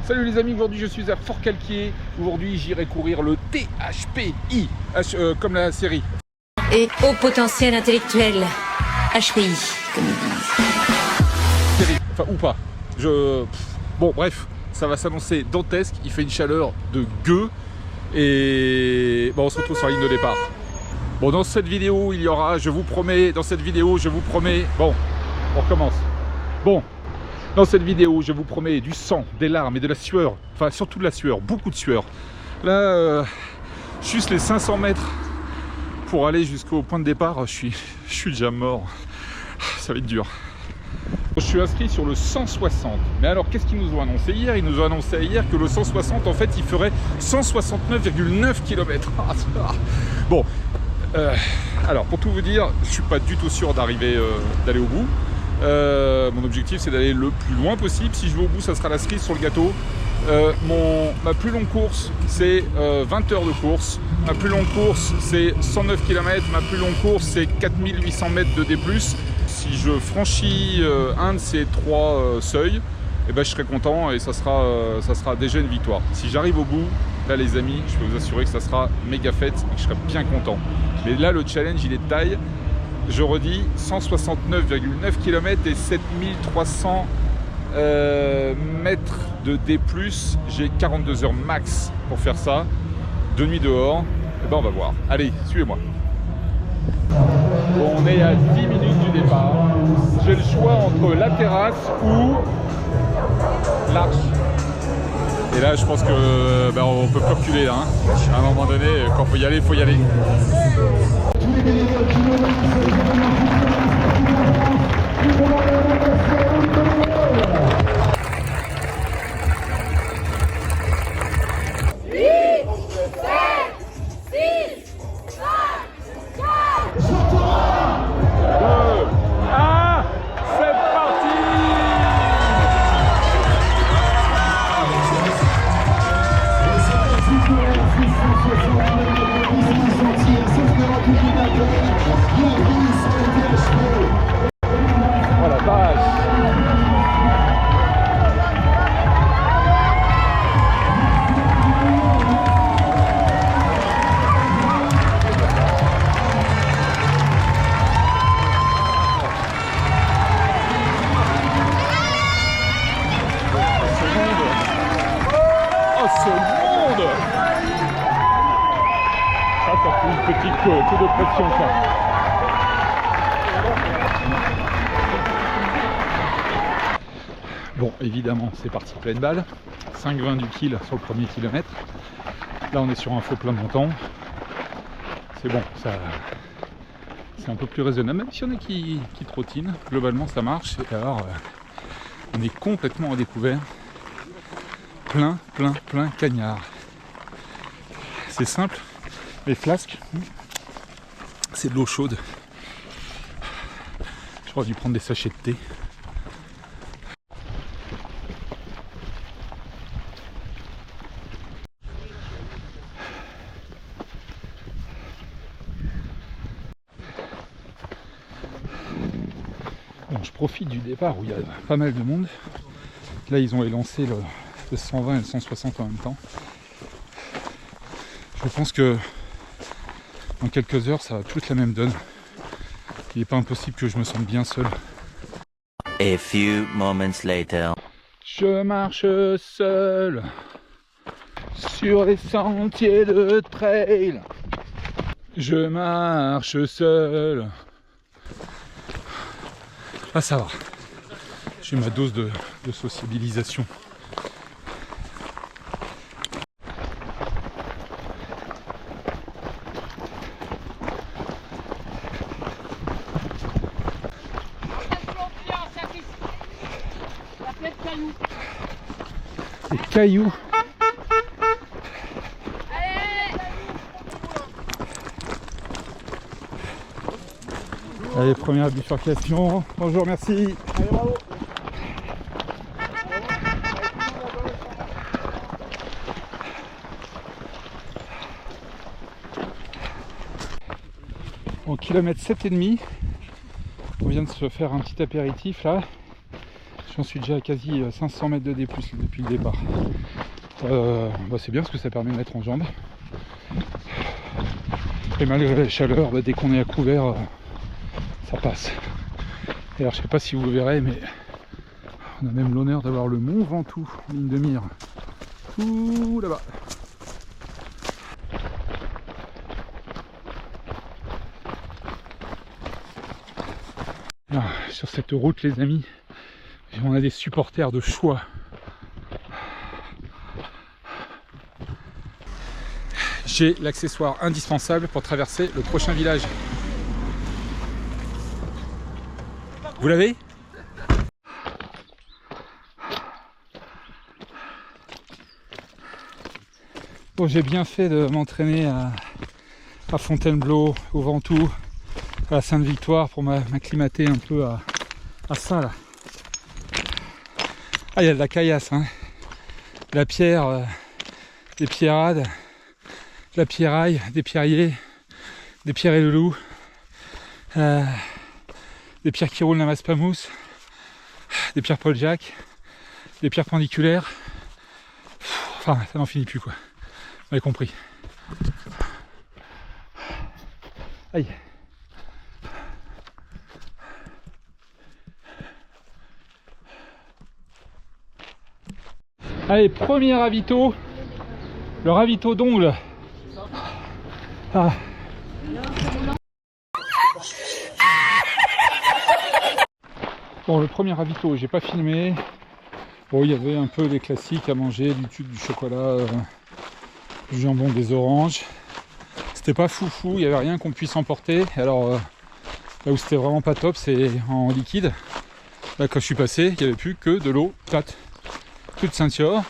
Salut les amis, aujourd'hui je suis à Fort-Calquier. Aujourd'hui j'irai courir le THPI, comme la série. Et haut potentiel intellectuel, HPI, comme ils disent. Série, enfin ou pas. Bon bref, ça va s'annoncer dantesque, il fait une chaleur de gueux. Et bon, on se retrouve sur la ligne de départ. Bon, dans cette vidéo, il y aura, je vous promets, bon, on recommence. Bon, dans cette vidéo, je vous promets du sang, des larmes et de la sueur, enfin surtout de la sueur, beaucoup de sueur. Là, juste les 500 mètres pour aller jusqu'au point de départ, je suis déjà mort. Ça va être dur. Je suis inscrit sur le 160. Mais alors, qu'est-ce qu'ils nous ont annoncé hier? Ils nous ont annoncé hier que le 160, en fait, il ferait 169,9 km. Bon, alors, pour tout vous dire, je suis pas du tout sûr d'arriver, d'aller au bout. Mon objectif, c'est d'aller le plus loin possible. Si je vais au bout, ça sera la cerise sur le gâteau. Ma plus longue course, c'est 20 heures de course. Ma plus longue course, c'est 109 km. Ma plus longue course, c'est 4800 mètres de D+. Si je franchis un de ces trois seuils, eh ben, je serai content et ça sera déjà une victoire. Si j'arrive au bout, là les amis, je peux vous assurer que ça sera méga fête et que je serai bien content. Mais là, le challenge, il est de taille. Je redis, 169,9 km et 7300 mètres de D+. J'ai 42 heures max pour faire ça. 2 nuits dehors. Et ben on va voir. Allez, suivez-moi. Bon, on est à 10 minutes du départ. J'ai le choix entre la terrasse ou l'arche. Et là, je pense que on peut plus reculer. Hein. À un moment donné, quand il faut y aller, il faut y aller. Une petite coup de pression ça. Bon, évidemment, c'est parti pleine balle. 5,20 du kill sur le premier kilomètre. Là, on est sur un faux plein montant. C'est bon, ça, c'est un peu plus raisonnable. Même s'il y en a qui trottinent, globalement, ça marche. Et alors, on est complètement à découvert. Plein cagnard. C'est simple. Les flasques, c'est de l'eau chaude. J'aurais dû prendre des sachets de thé. Bon, je profite du départ où il y a pas mal de monde. Là, ils ont élancé le 120 et le 160 en même temps. Je pense que dans quelques heures, ça va toute la même donne. Il n'est pas impossible que je me sente bien seul. A few moments later. Je marche seul sur les sentiers de trail. Je marche seul. Ah, ça va. J'ai ma dose de sociabilisation. Des cailloux. Allez, première bifurcation. Bonjour, merci. Allez, bravo. Au kilomètre 7,5, on vient de se faire un petit apéritif là. J'en suis déjà à quasi 500 mètres de D+, depuis le départ. C'est bien parce que ça permet de mettre en jambes. Et malgré la chaleur, dès qu'on est à couvert, ça passe. Et alors je sais pas si vous le verrez, mais on a même l'honneur d'avoir le Mont Ventoux en ligne de mire. Tout là-bas. Sur cette route, les amis, on a des supporters de choix. J'ai l'accessoire indispensable pour traverser le prochain village. Vous l'avez ? Bon, j'ai bien fait de m'entraîner à Fontainebleau, au Ventoux, à la Sainte-Victoire pour m'acclimater un peu à ça là. Ah, il y a de la caillasse, hein. La pierre, des pierrades, la pierraille, des pierriers, des pierres et le loup, des pierres qui roulent la masse-pamousse, des pierres Paul-Jacques, des pierres pendiculaires. Enfin, ça n'en finit plus quoi. Vous avez compris. Aïe. Allez, premier ravito, le ravito d'ongles. Ah. Bon, le premier ravito, j'ai pas filmé. Bon, il y avait un peu les classiques à manger, du tube, du chocolat, du jambon, des oranges. C'était pas foufou, il y avait rien qu'on puisse emporter. Alors là où c'était vraiment pas top, c'est en liquide. Là, quand je suis passé, il n'y avait plus que de l'eau plate. Plus de ceinture,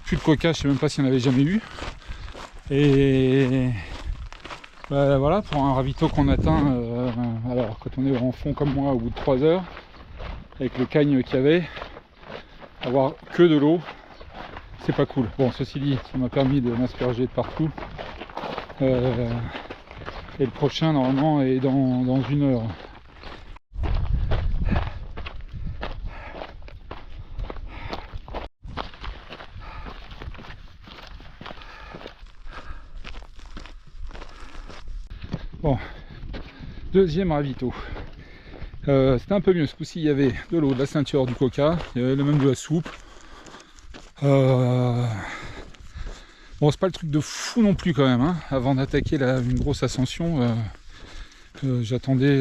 plus de coca, je sais même pas s'il y en avait jamais eu. Et voilà, pour un ravito qu'on atteint, alors quand on est en fond comme moi au bout de 3 heures, avec le cagne qu'il y avait, avoir que de l'eau, c'est pas cool. Bon, ceci dit, ça m'a permis de m'asperger de partout. Et le prochain normalement est dans 1 heure. Bon, deuxième ravito. C'était un peu mieux. Ce coup-ci, il y avait de l'eau, de la ceinture, du coca, il y avait même de la soupe. Bon, c'est pas le truc de fou non plus quand même, hein. Avant d'attaquer une grosse ascension, j'attendais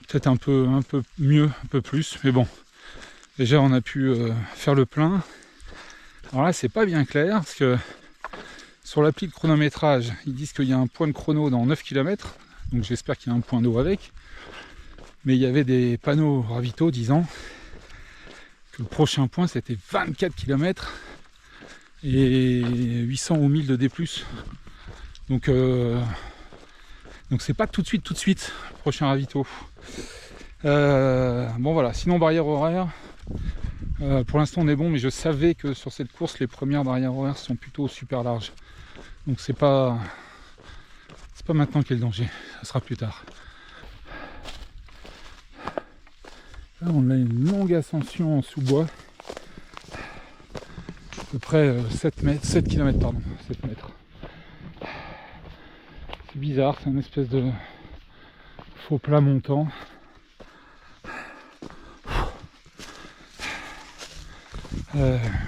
peut-être un peu mieux, un peu plus. Mais bon, déjà on a pu faire le plein. Alors là, c'est pas bien clair parce que sur l'appli de chronométrage, ils disent qu'il y a un point de chrono dans 9 km, donc j'espère qu'il y a un point d'eau avec. Mais il y avait des panneaux ravito disant que le prochain point c'était 24 km et 800 ou 1000 de D+. Donc c'est pas tout de suite, le prochain ravito. Bon voilà, sinon barrière horaire, pour l'instant on est bon, mais je savais que sur cette course les premières barrières horaires sont plutôt super larges. Donc c'est pas maintenant qu'il y a le danger, ça sera plus tard. Là on a une longue ascension en sous-bois, à peu près 7 km, pardon, 7 mètres. C'est bizarre, c'est une espèce de faux plat montant.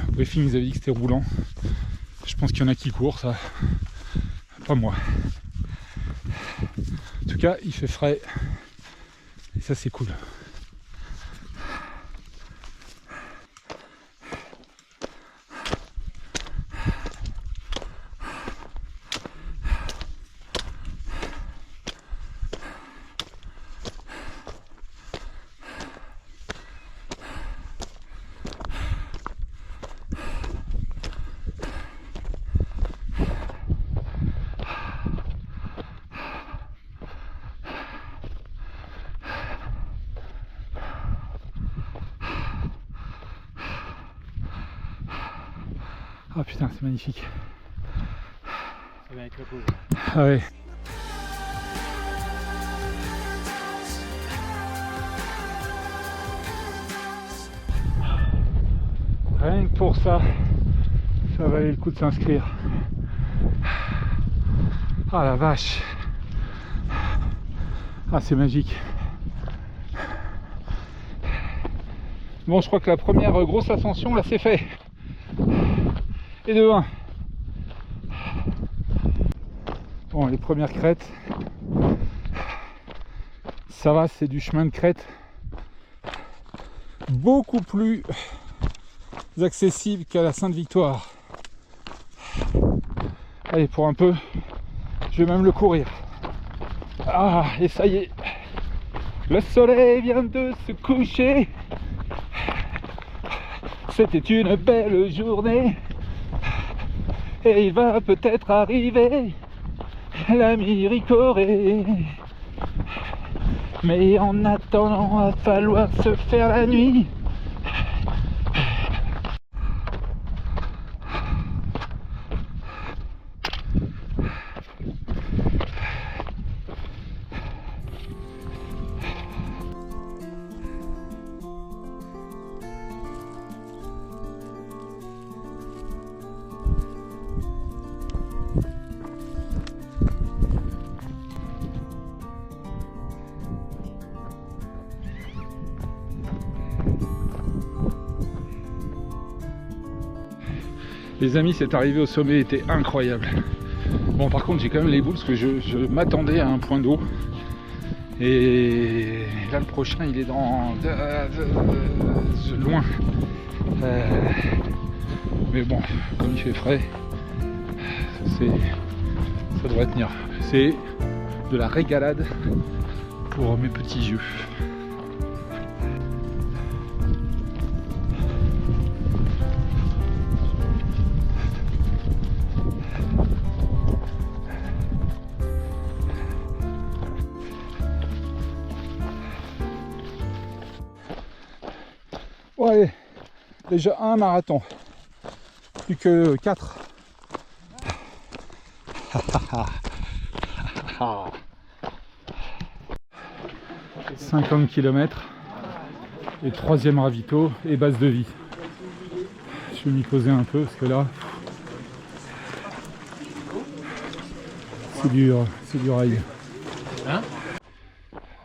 Briefing, ils avaient dit que c'était roulant. Je pense qu'il y en a qui courent, ça. Pas moi. En tout cas, il fait frais. Et ça, c'est cool. Ah putain, c'est magnifique. Ça va avec la pause. Ah ouais. Rien que pour ça, ça valait le coup de s'inscrire. Ah la vache. Ah c'est magique. Bon, je crois que la première grosse ascension là c'est fait. Et de 1. Bon, les premières crêtes, ça va, c'est du chemin de crête beaucoup plus accessible qu'à la Sainte-Victoire. Allez, pour un peu, je vais même le courir. Ah, et ça y est, le soleil vient de se coucher. C'était une belle journée et il va peut-être arriver la mi-ricorée. Mais en attendant, va falloir se faire la nuit. Les amis, cette arrivée au sommet était incroyable. Bon, par contre, j'ai quand même les boules parce que je m'attendais à un point d'eau. Et là, le prochain, il est dans loin. Mais bon, comme il fait frais, ça devrait tenir. C'est de la régalade pour mes petits yeux. Bon, allez, déjà un marathon, plus que 4. 50 km et troisième ravito et base de vie. Je vais m'y poser un peu parce que là c'est du rail.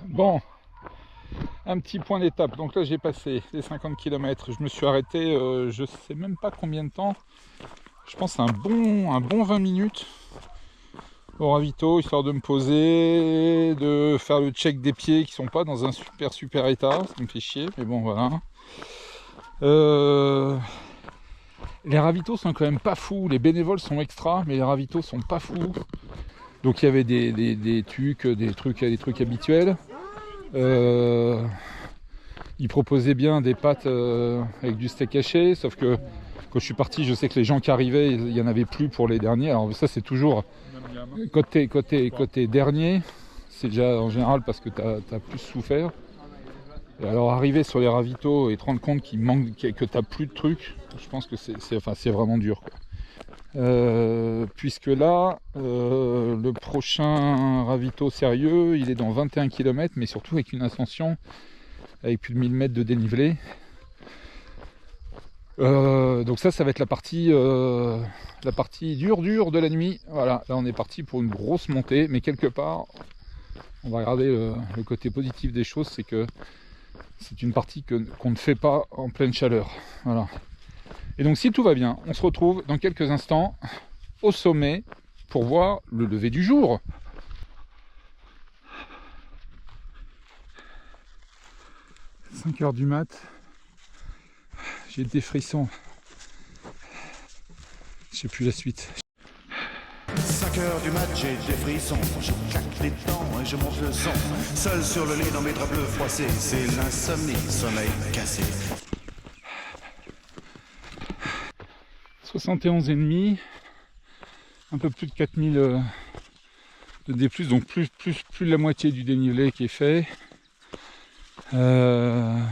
Bon, un petit point d'étape. Donc là j'ai passé les 50 km, je me suis arrêté je sais même pas combien de temps, je pense un bon 20 minutes au ravito, histoire de me poser, de faire le check des pieds qui sont pas dans un super état, ça me fait chier, mais bon voilà. Les ravitaux sont quand même pas fous, les bénévoles sont extra, mais les ravitaux sont pas fous. Donc il y avait des trucs habituels. Ils proposaient bien des pâtes avec du steak haché, sauf que quand je suis parti, je sais que les gens qui arrivaient, il n'y en avait plus pour les derniers. Alors ça c'est toujours côté dernier, c'est déjà en général parce que tu as plus souffert. Et alors arriver sur les ravitaux et te rendre compte qu'il manque, que tu n'as plus de trucs, je pense que c'est vraiment dur, quoi. Puisque là, le prochain ravito sérieux, il est dans 21 km, mais surtout avec une ascension avec plus de 1000 mètres de dénivelé. Donc ça va être la partie dure de la nuit. Voilà, là on est parti pour une grosse montée, mais quelque part, on va regarder le côté positif des choses, c'est que c'est une partie qu'on ne fait pas en pleine chaleur. Voilà. Et donc si tout va bien, on se retrouve dans quelques instants au sommet pour voir le lever du jour. « 5 h du mat », j'ai des frissons. Je sais plus la suite. 5 h du mat, j'ai des frissons, je claque les dents et je monte le son. Seul sur le lit dans mes draps bleus froissés, c'est l'insomnie, sommeil cassé. 71,5, un peu plus de 4000 de D+, donc plus de la moitié du dénivelé qui est fait. Pas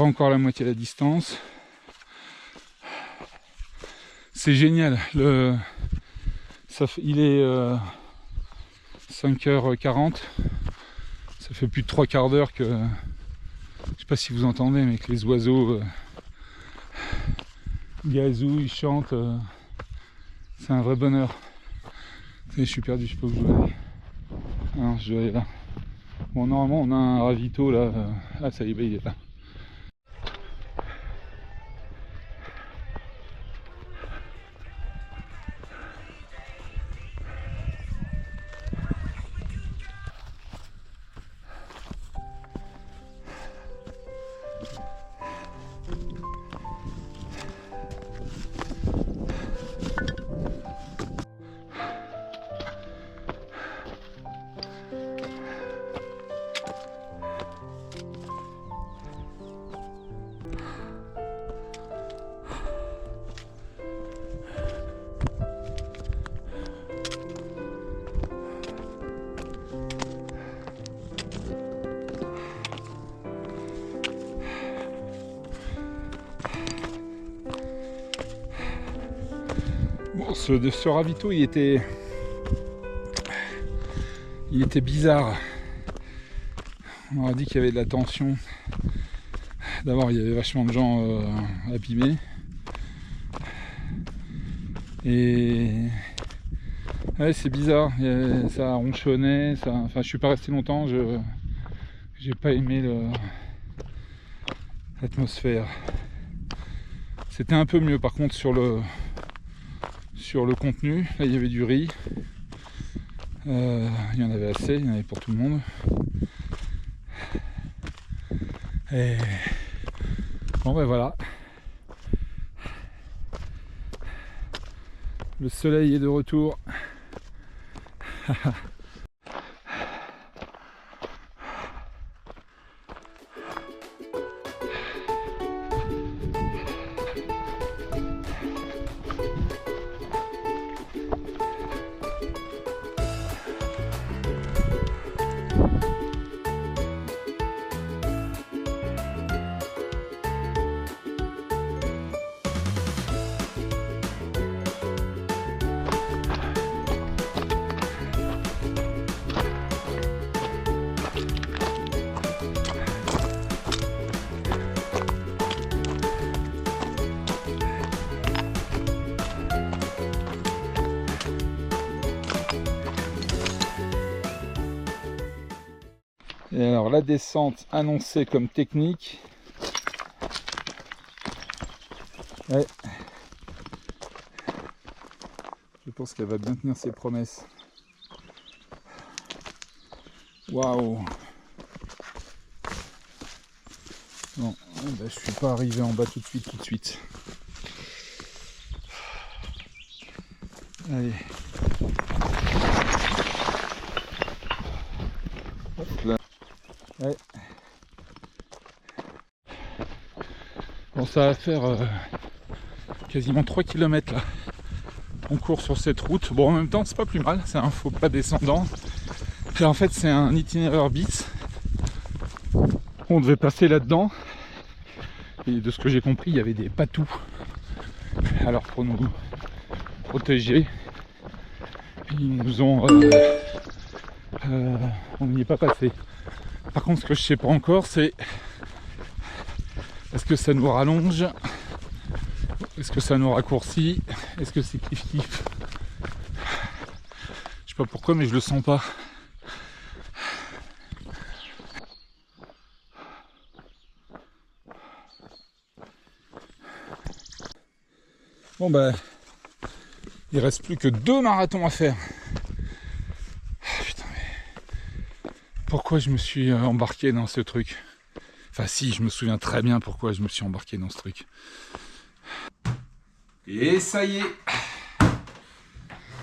encore la moitié de la distance. C'est génial. Il est 5h40. Ça fait plus de 3 quarts d'heure que... Je sais pas si vous entendez, mais que les oiseaux Gazou, il chante. C'est un vrai bonheur. Et je suis perdu, je sais pas où je dois aller. Ah non, je dois aller là. Bon, normalement, on a un ravito là. Ah, ça y est, il est là. Bon, ce ravito, il était bizarre. On aurait dit qu'il y avait de la tension. D'abord, il y avait vachement de gens abîmés. Et ouais, c'est bizarre. Ça ronchonnait. Enfin, je suis pas resté longtemps. J'ai pas aimé l'atmosphère. C'était un peu mieux par contre sur le contenu. Là, il y avait du riz. Il y en avait assez, il y en avait pour tout le monde. Et bon ben voilà. Le soleil est de retour. Et alors la descente annoncée comme technique. Ouais. Je pense qu'elle va bien tenir ses promesses. Waouh. Bon, bah, je suis pas arrivé en bas tout de suite. Allez. Hop là. Ouais. Bon, ça va faire quasiment 3 km là. On court sur cette route. Bon, en même temps, c'est pas plus mal. C'est un faux pas descendant. Et en fait, c'est un itinéraire bis. On devait passer là-dedans. Et de ce que j'ai compris, il y avait des patous. Alors, pour nous protéger, ils nous ont... on n'y est pas passé. Par contre, ce que je sais pas encore, c'est est-ce que ça nous rallonge, est-ce que ça nous raccourcit, est-ce que c'est kiff-kiff. Je sais pas pourquoi, mais je le sens pas. Bon bah, il reste plus que 2 marathons à faire. Pourquoi je me suis embarqué dans ce truc? Enfin si, je me souviens très bien pourquoi je me suis embarqué dans ce truc. Et ça y est,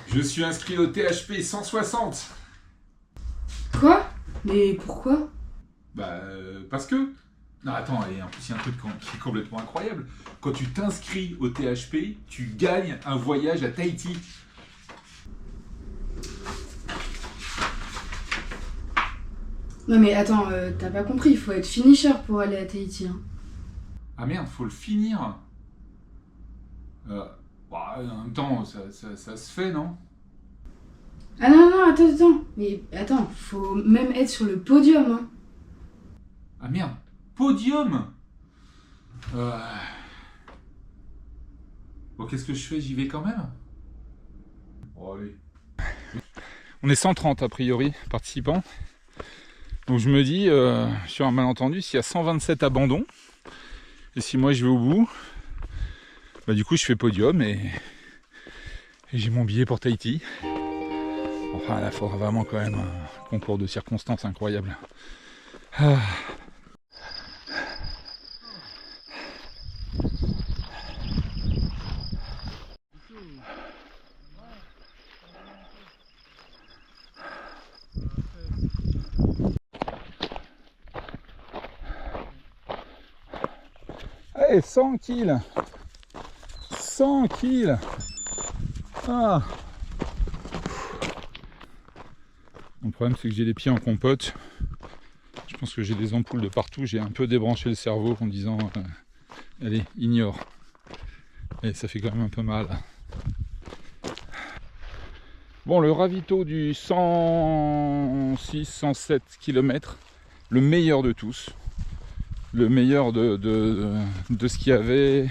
je suis inscrit au THP 160. Quoi? Mais pourquoi? Bah parce que... Non attends, et en plus il y a un truc qui est complètement incroyable. Quand tu t'inscris au THP, tu gagnes un voyage à Tahiti. Non mais attends, t'as pas compris, il faut être finisher pour aller à Tahiti. Hein. Ah merde, faut le finir. Bah, en même temps, ça se fait, non? Ah non, attends. Mais attends, faut même être sur le podium. Hein. Ah merde, podium. Bon, qu'est-ce que je fais? J'y vais quand même? Oh, allez. On est 130 a priori participants. Donc je me dis, sur un malentendu, s'il y a 127 abandons, et si moi je vais au bout, bah du coup je fais podium et j'ai mon billet pour Tahiti. Enfin là, il faudra vraiment quand même un concours de circonstances incroyable. Ah. Allez, 100 kills 100 kills. Ah. Le problème c'est que j'ai les pieds en compote. Je pense que j'ai des ampoules de partout. J'ai un peu débranché le cerveau en disant allez, ignore. Et ça fait quand même un peu mal. Bon, le ravito du 106-107 km, le meilleur de tous. Le meilleur de ce qu'il y avait,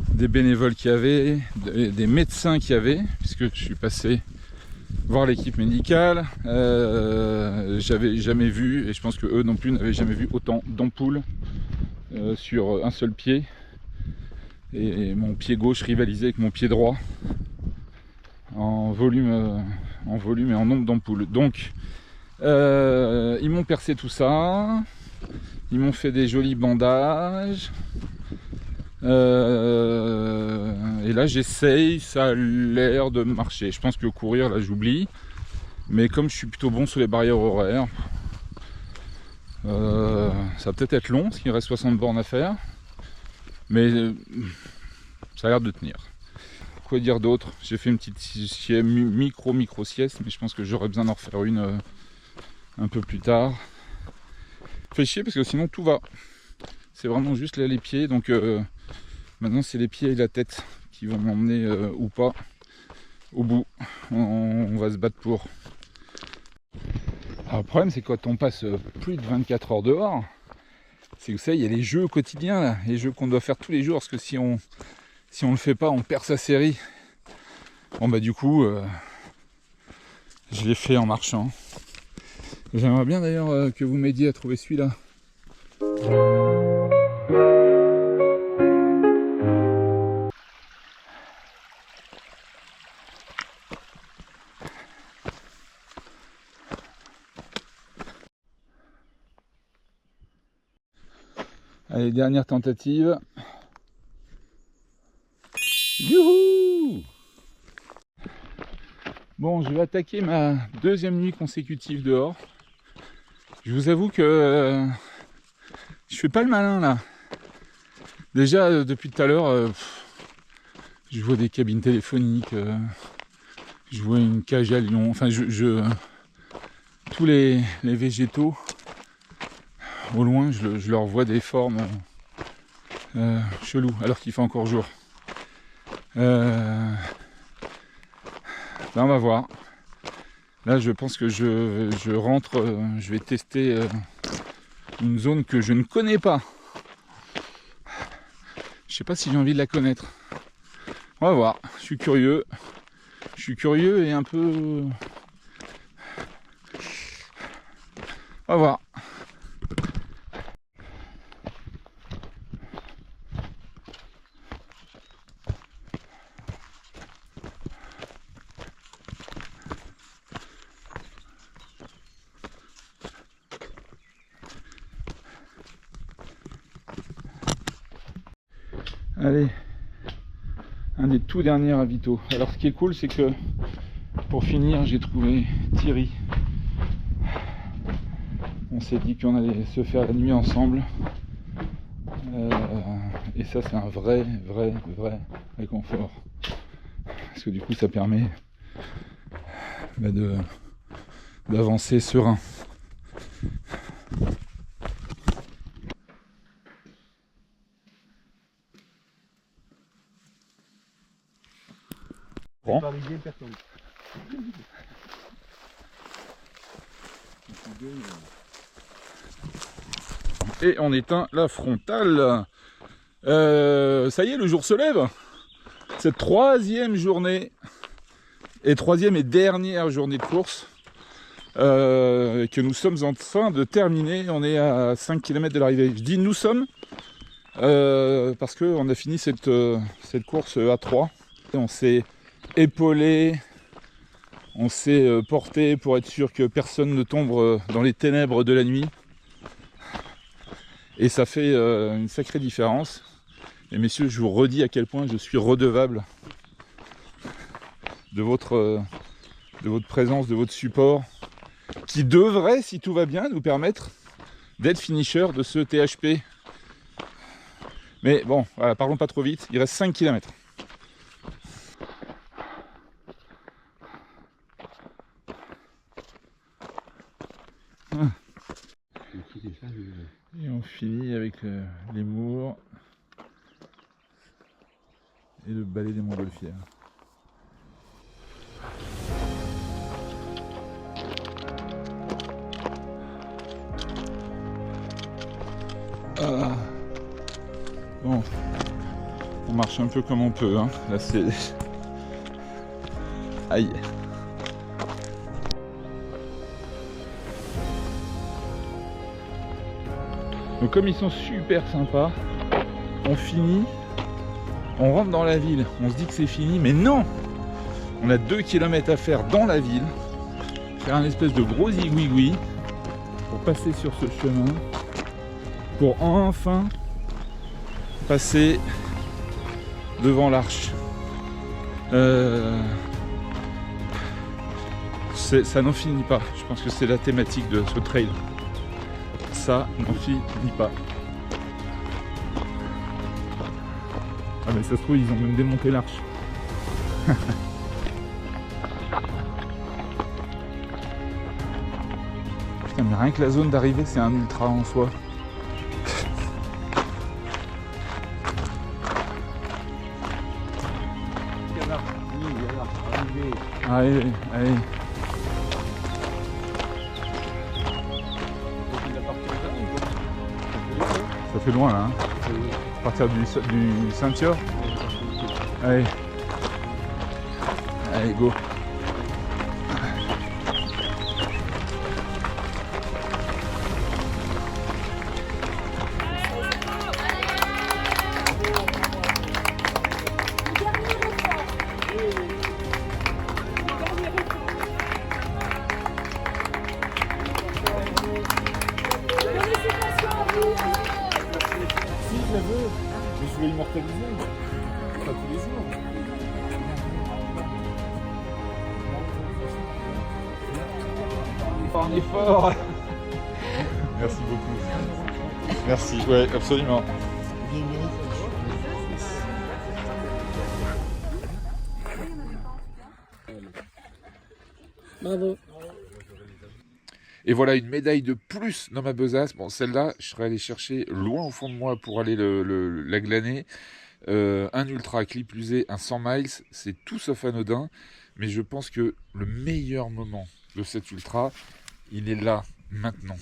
des bénévoles qu'il y avait, des médecins qu'il y avait, puisque je suis passé voir l'équipe médicale. J'avais jamais vu, et je pense que eux non plus n'avaient jamais vu autant d'ampoules sur un seul pied. Et mon pied gauche rivalisait avec mon pied droit en volume et en nombre d'ampoules. Donc ils m'ont percé tout ça, ils m'ont fait des jolis bandages, et là j'essaye, ça a l'air de marcher. Je pense que courir là j'oublie, mais comme je suis plutôt bon sur les barrières horaires, ça va peut-être être long parce qu'il reste 60 bornes à faire, mais ça a l'air de tenir. Quoi dire d'autre? J'ai fait une petite micro sieste, mais je pense que j'aurais besoin d'en refaire une un peu plus tard. Fait chier parce que sinon tout va. C'est vraiment juste là les pieds, donc maintenant c'est les pieds et la tête qui vont m'emmener ou pas au bout. On va se battre pour. Alors, le problème c'est quand on passe plus de 24 heures dehors, c'est que vous savez, il y a les jeux quotidiens là, les jeux qu'on doit faire tous les jours, parce que si on le fait pas, on perd sa série. Bon bah du coup, je l'ai fait en marchant. J'aimerais bien d'ailleurs que vous m'aidiez à trouver celui-là. Allez, dernière tentative. Youhou! Bon, je vais attaquer ma deuxième nuit consécutive dehors. Je vous avoue que je fais pas le malin là. Déjà depuis tout à l'heure, je vois des cabines téléphoniques, je vois une cage à lion, enfin tous les végétaux, au loin je leur vois des formes cheloues, alors qu'il fait encore jour. Là on va voir. Là je pense que je rentre, je vais tester une zone que je ne connais pas. Je sais pas si j'ai envie de la connaître. On va voir, je suis curieux et un peu... On va voir. Allez, un des tout derniers ravitaux. Alors ce qui est cool, c'est que pour finir, j'ai trouvé Thierry. On s'est dit qu'on allait se faire la nuit ensemble. Et ça, c'est un vrai réconfort. Parce que du coup, ça permet d'avancer serein. Bon. Et on éteint la frontale. Ça y est, le jour se lève. cette troisième journée et troisième et dernière journée de course que nous sommes en train de terminer. On est à 5 km de l'arrivée. Je dis nous sommes parce qu'on a fini cette course à 3. On s'est épaulé, on s'est porté pour être sûr que personne ne tombe dans les ténèbres de la nuit. Et ça fait une sacrée différence. Et messieurs, je vous redis à quel point je suis redevable de votre présence, de votre support, qui devrait, si tout va bien, nous permettre d'être finisher de ce THP. Mais bon, voilà, parlons pas trop vite, il reste 5 km. Et on finit avec les mours et le balai des montgolfières. Ah. Bon, on marche un peu comme on peut, hein. Là c'est... Aïe. Donc comme ils sont super sympas, on finit, on rentre dans la ville, on se dit que c'est fini, mais non! On a 2 km à faire dans la ville, faire un espèce de gros zigouigoui pour passer sur ce chemin, pour enfin passer devant l'arche. Ça n'en finit pas, je pense que c'est la thématique de ce trail. Ça n'en finit pas. Ah mais ça se trouve ils ont même démonté l'arche. Putain mais rien que la zone d'arrivée c'est un ultra en soi. Allez, allez. Ça fait loin là, hein. À partir du Saint-Thior. Allez. Allez, go. Je vais immortaliser, pas tous les jours. Un effort. Merci beaucoup. Merci, ouais, absolument. Bravo. Et voilà une médaille de plus dans ma besace. Bon, celle-là, je serais allé chercher loin au fond de moi pour aller la glaner. Un ultra qui plus est, un 100 miles, c'est tout sauf anodin. Mais je pense que le meilleur moment de cet ultra, il est là, maintenant.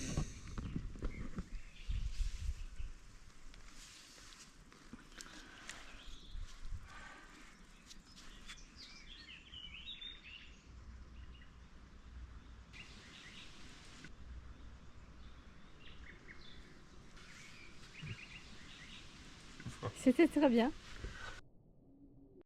C'était très bien.